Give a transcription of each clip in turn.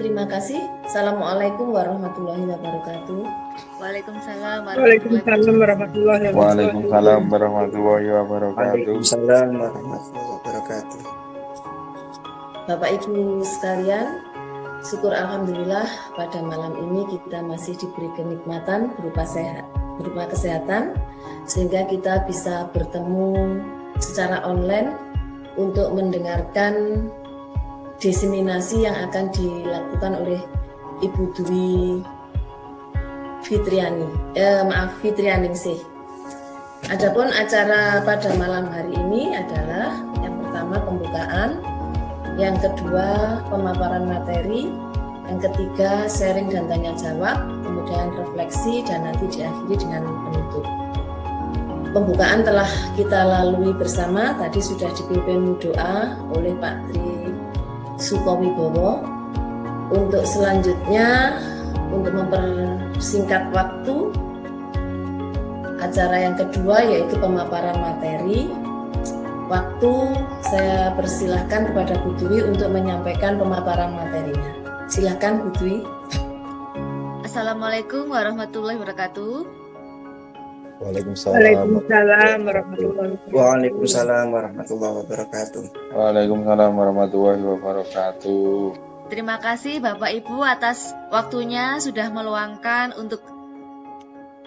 Terima kasih. Assalamualaikum warahmatullahi wabarakatuh. Waalaikumsalam warahmatullahi wabarakatuh. Waalaikumsalam warahmatullahi wabarakatuh. Waalaikumsalam warahmatullahi wabarakatuh. Bapak Ibu sekalian, syukur alhamdulillah pada malam ini kita masih diberi kenikmatan berupa kesehatan sehingga kita bisa bertemu secara online untuk mendengarkan diseminasi yang akan dilakukan oleh Ibu Dwi Fitrianingsih. Adapun acara pada malam hari ini adalah yang pertama pembukaan, yang kedua pemaparan materi, yang ketiga sharing dan tanya jawab, kemudian refleksi dan nanti diakhiri dengan penutup. Pembukaan telah kita lalui bersama, tadi sudah dipimpin doa oleh Pak Tri Sukowibowo. Untuk selanjutnya, untuk mempersingkat waktu, acara yang kedua yaitu pemaparan materi. Waktu saya persilahkan kepada Bu Dwi untuk menyampaikan pemaparan materinya. Silakan Bu Dwi. Assalamualaikum warahmatullahi wabarakatuh. Waalaikumsalam warahmatullahi wabarakatuh. Waalaikumsalam warahmatullahi wabarakatuh. Waalaikumsalam warahmatullahi wabarakatuh. Terima kasih Bapak Ibu atas waktunya sudah meluangkan untuk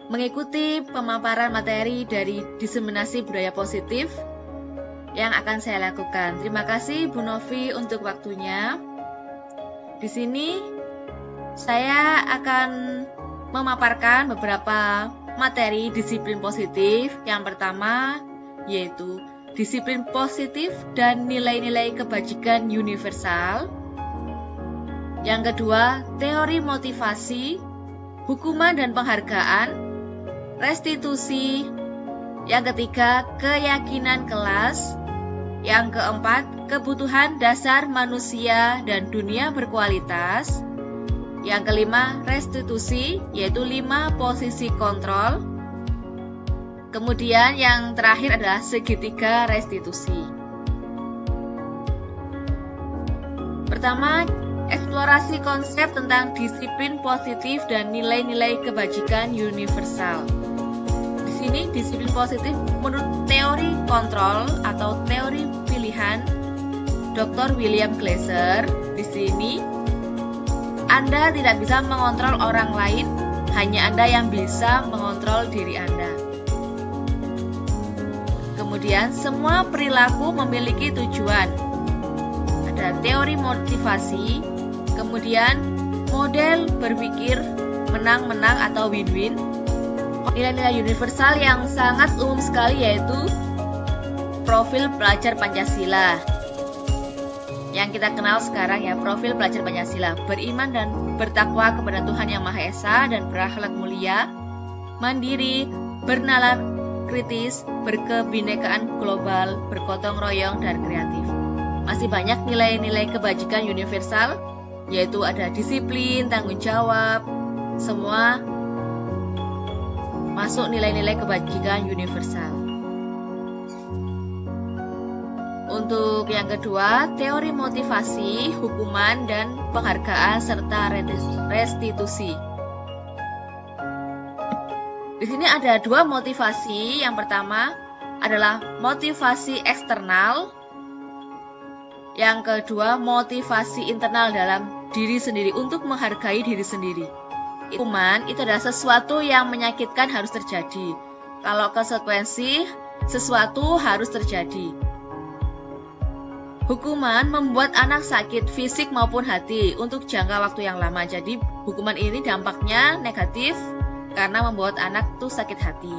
mengikuti pemaparan materi dari diseminasi budaya positif yang akan saya lakukan. Terima kasih Bu Novi untuk waktunya. Di sini saya akan memaparkan beberapa materi disiplin positif. Yang pertama yaitu disiplin positif dan nilai-nilai kebajikan universal. Yang kedua, teori motivasi, hukuman dan penghargaan, restitusi. Yang ketiga, keyakinan kelas. Yang keempat, kebutuhan dasar manusia dan dunia berkualitas. Yang kelima, restitusi, yaitu 5 posisi kontrol. Kemudian yang terakhir adalah segitiga restitusi. Pertama, eksplorasi konsep tentang disiplin positif dan nilai-nilai kebajikan universal. Di sini disiplin positif menurut teori kontrol atau teori pilihan Dr. William Glasser. Di sini Anda tidak bisa mengontrol orang lain, hanya Anda yang bisa mengontrol diri Anda. Kemudian semua perilaku memiliki tujuan. Ada teori motivasi, kemudian model berpikir menang-menang atau win-win. Nilai-nilai universal yang sangat umum sekali yaitu profil pelajar Pancasila. Yang kita kenal sekarang ya, profil pelajar Pancasila, beriman dan bertakwa kepada Tuhan Yang Maha Esa dan berakhlak mulia, mandiri, bernalar kritis, berkebinekaan global, bergotong royong dan kreatif. Masih banyak nilai-nilai kebajikan universal, yaitu ada disiplin, tanggung jawab, semua masuk nilai-nilai kebajikan universal. Untuk yang kedua, teori motivasi, hukuman dan penghargaan serta restitusi. Di sini ada 2 motivasi. Yang pertama adalah motivasi eksternal. Yang kedua, motivasi internal dalam diri sendiri untuk menghargai diri sendiri. Hukuman itu adalah sesuatu yang menyakitkan harus terjadi. Kalau konsekuensi, sesuatu harus terjadi. Hukuman membuat anak sakit fisik maupun hati untuk jangka waktu yang lama. Jadi hukuman ini dampaknya negatif karena membuat anak tuh sakit hati.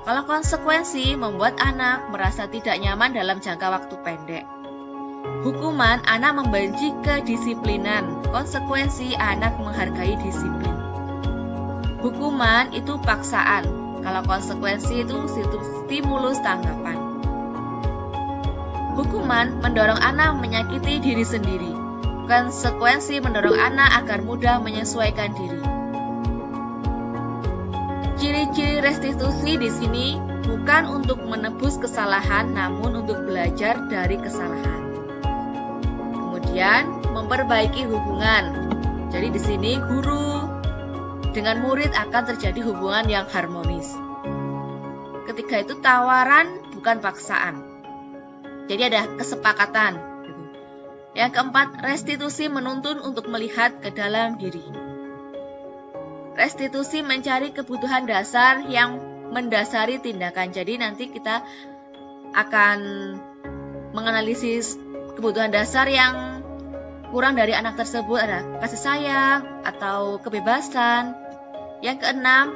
Kalau konsekuensi membuat anak merasa tidak nyaman dalam jangka waktu pendek. Hukuman, anak membenci kedisiplinan. Konsekuensi, anak menghargai disiplin. Hukuman itu paksaan. Kalau konsekuensi itu stimulus tanggapan. Hukuman mendorong anak menyakiti diri sendiri. Konsekuensi mendorong anak agar mudah menyesuaikan diri. Ciri-ciri restitusi di sini bukan untuk menebus kesalahan, namun untuk belajar dari kesalahan. Kemudian memperbaiki hubungan. Jadi di sini guru dengan murid akan terjadi hubungan yang harmonis. Ketiga itu tawaran bukan paksaan. Jadi ada kesepakatan. Yang keempat, restitusi menuntun untuk melihat ke dalam diri. Restitusi mencari kebutuhan dasar yang mendasari tindakan. Jadi nanti kita akan menganalisis kebutuhan dasar yang kurang dari anak tersebut, ada kasih sayang atau kebebasan. Yang keenam,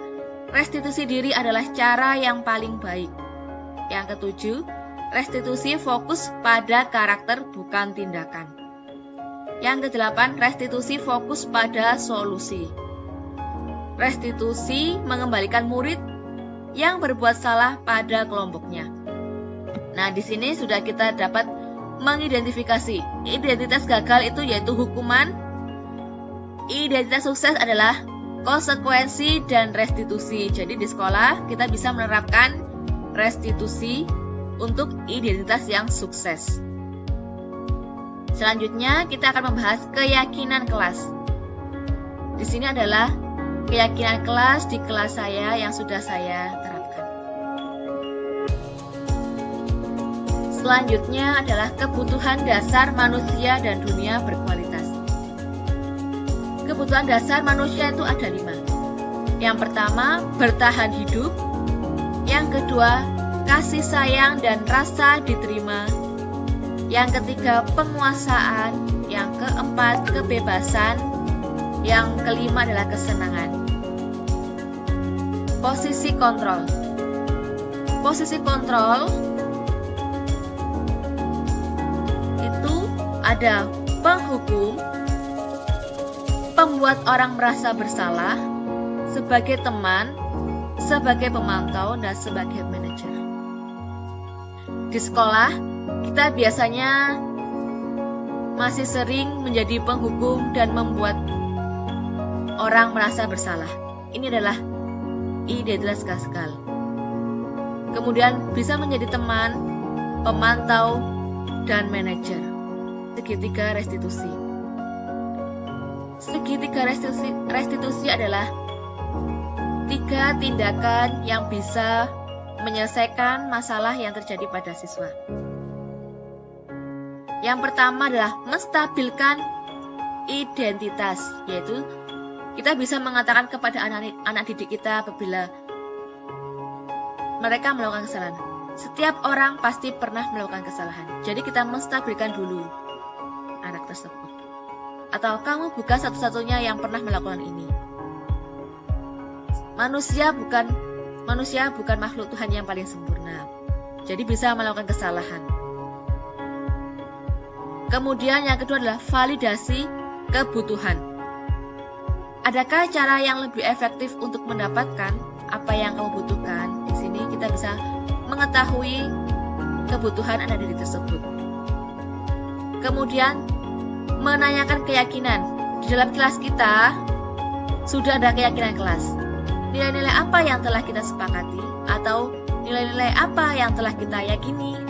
restitusi diri adalah cara yang paling baik. Yang ketujuh, restitusi fokus pada karakter bukan tindakan. Yang kedelapan, restitusi fokus pada solusi. Restitusi mengembalikan murid yang berbuat salah pada kelompoknya. Nah, di sini sudah kita dapat mengidentifikasi. Identitas gagal itu yaitu hukuman. Identitas sukses adalah konsekuensi dan restitusi. Jadi di sekolah kita bisa menerapkan restitusi untuk identitas yang sukses. Selanjutnya kita akan membahas keyakinan kelas. Di sini adalah keyakinan kelas di kelas saya yang sudah saya terapkan. Selanjutnya adalah kebutuhan dasar manusia dan dunia berkualitas. Kebutuhan dasar manusia itu ada 5. Yang pertama, bertahan hidup. Yang kedua, kasih sayang dan rasa diterima. Yang ketiga, penguasaan. Yang keempat, kebebasan. Yang kelima adalah kesenangan. Posisi kontrol. Posisi kontrol itu ada penghukum, pembuat orang merasa bersalah, sebagai teman, sebagai pemantau, dan sebagai manajer. Di sekolah, kita biasanya masih sering menjadi penghukum dan membuat orang merasa bersalah. Ini adalah identitas gagal. Kemudian bisa menjadi teman, pemantau, dan manajer. Segitiga restitusi. Segitiga restitusi adalah 3 tindakan yang bisa menyelesaikan masalah yang terjadi pada siswa. Yang pertama adalah menstabilkan identitas, yaitu kita bisa mengatakan kepada anak didik kita apabila mereka melakukan kesalahan. Setiap orang pasti pernah melakukan kesalahan. Jadi kita menstabilkan dulu anak tersebut. Atau kamu bukan satu-satunya yang pernah melakukan ini. Manusia bukan makhluk Tuhan yang paling sempurna. Jadi bisa melakukan kesalahan. Kemudian yang kedua adalah validasi kebutuhan. Adakah cara yang lebih efektif untuk mendapatkan apa yang kamu butuhkan? Di sini kita bisa mengetahui kebutuhan anak didik tersebut. Kemudian menanyakan keyakinan. Di dalam kelas kita sudah ada keyakinan kelas. Nilai-nilai apa yang telah kita sepakati atau nilai-nilai apa yang telah kita yakini.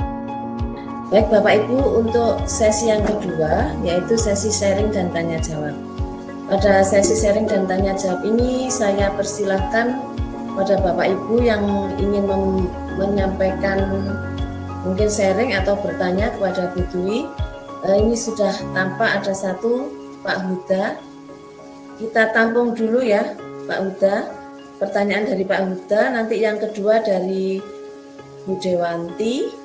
Baik Bapak Ibu, untuk sesi yang kedua yaitu sesi sharing dan tanya jawab. Pada sesi sharing dan tanya jawab ini saya persilahkan pada Bapak Ibu yang ingin menyampaikan mungkin sharing atau bertanya kepada Bu Dwi. Ini sudah tampak ada satu, Pak Huda. Kita tampung dulu ya Pak Huda, pertanyaan dari Pak Huda. Nanti yang kedua dari Bu Dewanti.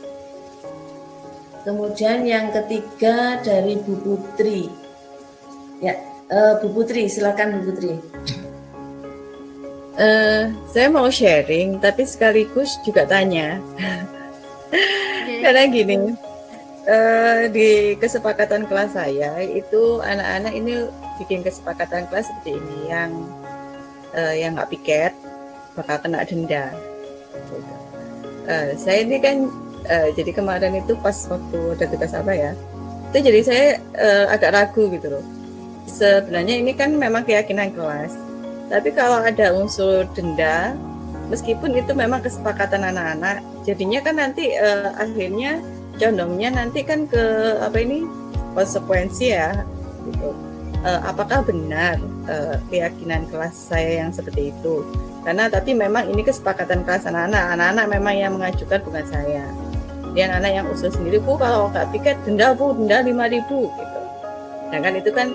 Kemudian yang ketiga dari Bu Putri. Ya, Bu Putri, silakan Bu Putri. Saya mau sharing, tapi sekaligus juga tanya. Karena gini, di kesepakatan kelas saya itu anak-anak ini bikin kesepakatan kelas seperti ini, yang nggak piket bakal kena denda. Saya ini kan jadi kemarin itu pas waktu ada tugas apa ya, itu jadi saya agak ragu gitu loh. Sebenarnya ini kan memang keyakinan kelas. Tapi kalau ada unsur denda, meskipun itu memang kesepakatan anak-anak, jadinya kan nanti akhirnya condongnya nanti kan ke konsekuensi ya, gitu. Apakah benar keyakinan kelas saya yang seperti itu? Karena tapi memang ini kesepakatan kelas anak-anak memang yang mengajukan bukan saya. Dia anak yang usul sendiri, Bu kalau nggak piket denda 5.000 gitu. Sedangkan itu kan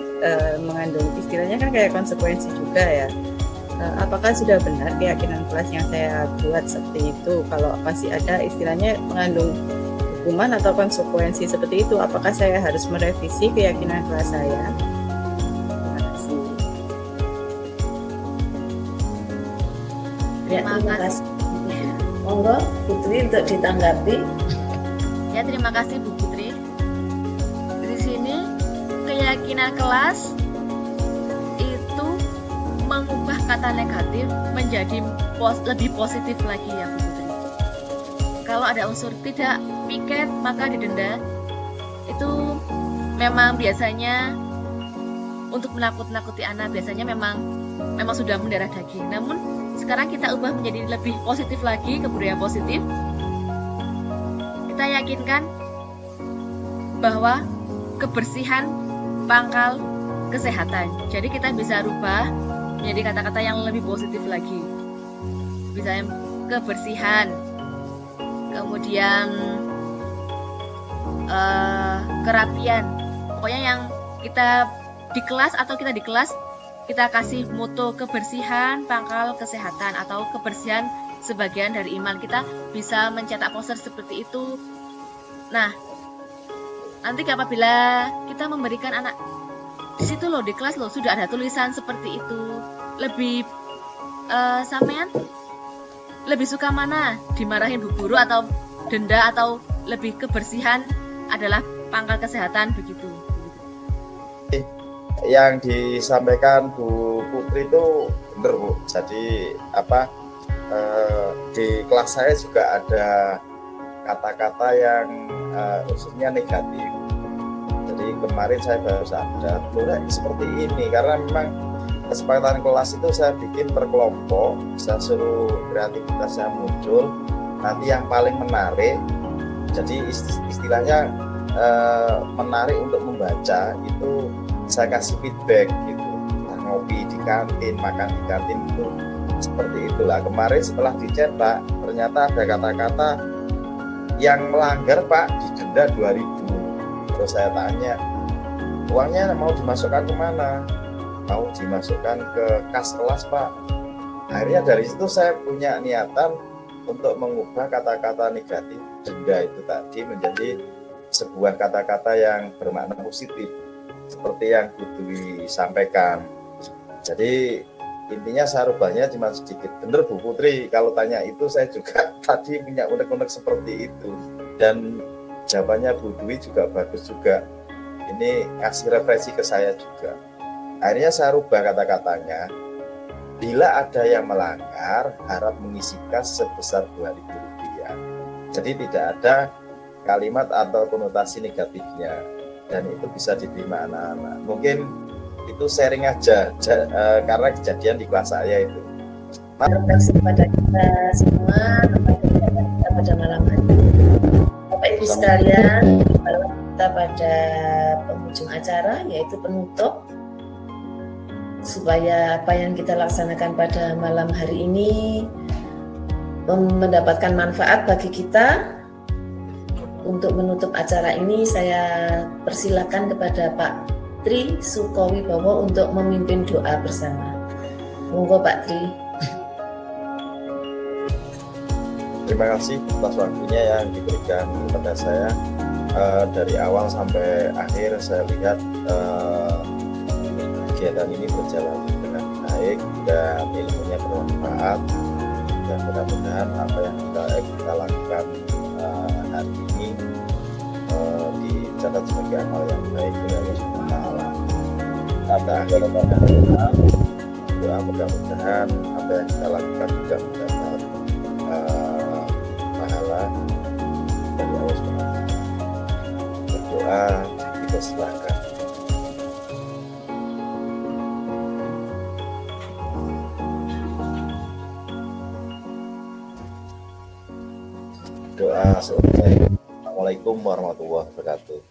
mengandung istilahnya kan kayak konsekuensi juga ya. Apakah sudah benar keyakinan kelas yang saya buat seperti itu? Kalau masih ada istilahnya mengandung hukuman atau konsekuensi seperti itu, apakah saya harus merevisi keyakinan kelas saya? Terima kasih. Terima kasih. Monggo Putri untuk ditanggapi. Ya, terima kasih Bu Putri. Di sini keyakinan kelas itu mengubah kata negatif menjadi lebih positif lagi ya Bu Putri. Kalau ada unsur tidak piket maka didenda, itu memang biasanya untuk menakut-nakuti anak, biasanya memang sudah mendarah daging. Namun sekarang kita ubah menjadi lebih positif lagi, kebudayaan positif. Kita yakinkan bahwa kebersihan pangkal kesehatan. Jadi kita bisa rubah menjadi kata-kata yang lebih positif lagi. Misalnya kebersihan, kemudian kerapian. Pokoknya yang kita di kelas atau kita di kelas kita kasih moto kebersihan pangkal kesehatan atau kebersihan sebagian dari iman. Kita bisa mencetak poster seperti itu. Nah, nanti apabila kita memberikan anak di situ loh, di kelas loh sudah ada tulisan seperti itu, lebih sampean lebih suka mana, dimarahin bu guru atau denda atau lebih kebersihan adalah pangkal kesehatan begitu. Yang disampaikan Bu Putri itu benar Bu. Jadi di kelas saya juga ada kata-kata yang unsurnya negatif. Jadi kemarin saya baru sadar seperti ini karena memang kesepakatan kelas itu saya bikin per kelompok, saya suruh kreativitasnya muncul. Nanti yang paling menarik, jadi istilahnya menarik untuk membaca itu saya kasih feedback gitu. Ngopi di kantin, makan di kantin itu seperti itulah. Kemarin setelah dicetak ternyata ada kata-kata yang melanggar Pak, didenda 2.000. Terus saya tanya, uangnya mau dimasukkan kemana? Mau dimasukkan ke kas kelas Pak. Akhirnya dari situ saya punya niatan untuk mengubah kata-kata negatif denda itu tadi menjadi sebuah kata-kata yang bermakna positif seperti yang Bu Dwi sampaikan. Jadi intinya saya rubahnya cuma sedikit. Bener Bu Putri, kalau tanya itu saya juga tadi punya unek-unek seperti itu. Dan jawabannya Bu Dwi juga bagus juga. Ini ngasih referensi ke saya juga. Akhirnya saya rubah kata-katanya. Bila ada yang melanggar, harap mengisi kas sebesar Rp2.000. Jadi tidak ada kalimat atau konotasi negatifnya. Dan itu bisa diterima anak-anak. Mungkin itu sharing aja, karena kejadian di kelas saya itu. Refleksi kepada kita semua, kepada kita pada malam hari. Bapak Ibu sekalian, kita pada penghujung acara, yaitu penutup, supaya apa yang kita laksanakan pada malam hari ini mendapatkan manfaat bagi kita. Untuk menutup acara ini, saya persilakan kepada Pak Tri Sukowibowo untuk memimpin doa bersama. Monggo Pak Tri. Terima kasih atas waktunya yang diberikan kepada saya. Dari awal sampai akhir saya lihat kegiatan ini berjalan dengan baik. baik dan ilmunya bermanfaat, dan mudah-mudahan apa yang kita lakukan hari ini dicatat sebagai amal yang baik oleh Allah Subhanahu wa Ta'ala. Pada akhir doa mudah-mudahan apa yang kita lakukan juga mendapat pahala dari Allah Subhanahu wa Ta'ala. Berdoa kita silakan. Doa selesai. Assalamualaikum warahmatullahi wabarakatuh.